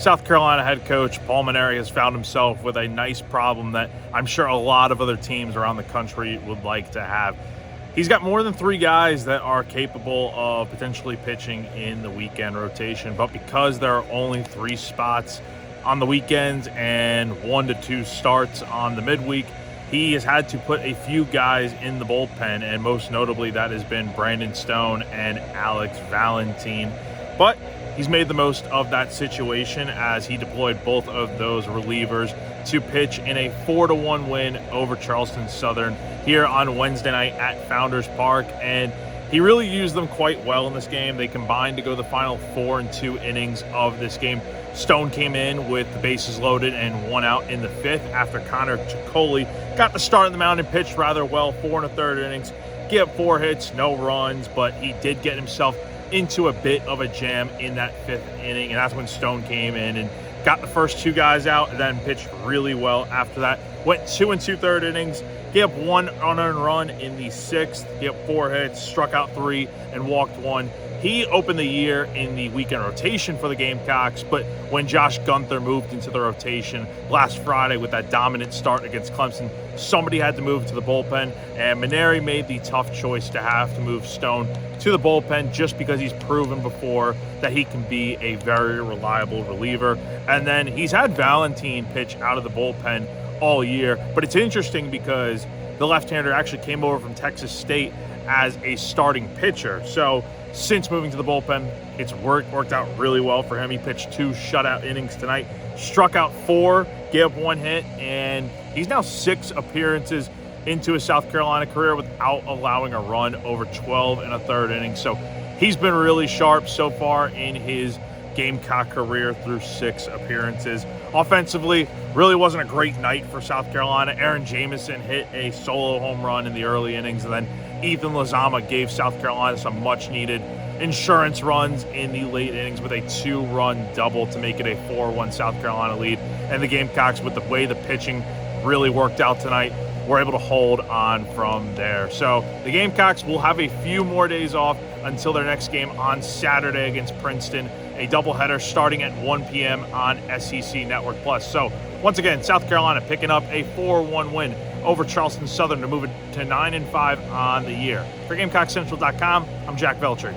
South Carolina head coach Paul Mainieri has found himself with a nice problem that I'm sure a lot of other teams around the country would like to have. He's got more than 3 guys that are capable of potentially pitching in the weekend rotation, but because there are only 3 spots on the weekends and 1 to 2 starts on the midweek, he has had to put a few guys in the bullpen, and most notably that has been Brandon Stone and Alex Valentine. But he's made the most of that situation as he deployed both of those relievers to pitch in a 4-1 win over Charleston Southern here on Wednesday night at Founders Park, and he really used them quite well in this game. They combined to go the final 4 and 2 innings of this game. Stone came in with the bases loaded and 1 out in the 5th after Connor Chicoli got the start of the mound and pitched rather well, 4 1/3 innings, gave up 4 hits, no runs, but he did get himself into a bit of a jam in that 5th inning, and that's when Stone came in and got the first 2 guys out and then pitched really well after that. Went 2 2/3 innings, gave up 1 unearned run in the 6th, gave up 4 hits, struck out 3, and walked 1. He opened the year in the weekend rotation for the Gamecocks, but when Josh Gunther moved into the rotation last Friday with that dominant start against Clemson, somebody had to move to the bullpen, and Mainieri made the tough choice to have to move Stone to the bullpen just because he's proven before that he can be a very reliable reliever. And then he's had Valentine pitch out of the bullpen all year, but it's interesting because the left-hander actually came over from Texas State as a starting pitcher. So since moving to the bullpen, it's worked out really well for him. He pitched 2 shutout innings tonight, struck out 4, gave up 1 hit, and he's now 6 appearances into his South Carolina career without allowing a run over 12 1/3 innings. So he's been really sharp so far in his Gamecock career through 6 appearances. Offensively, really wasn't a great night for South Carolina. Aaron Jamison hit a solo home run in the early innings, and then Ethan Lozama gave South Carolina some much-needed insurance runs in the late innings with a 2-run double to make it a 4-1 South Carolina lead. And the Gamecocks, with the way the pitching really worked out tonight, were able to hold on from there. So the Gamecocks will have a few more days off until their next game on Saturday against Princeton, a doubleheader starting at 1 p.m. on SEC Network Plus. So once again, South Carolina picking up a 4-1 win over Charleston Southern to move it to 9-5 on the year. For GamecockCentral.com, I'm Jack Veltri.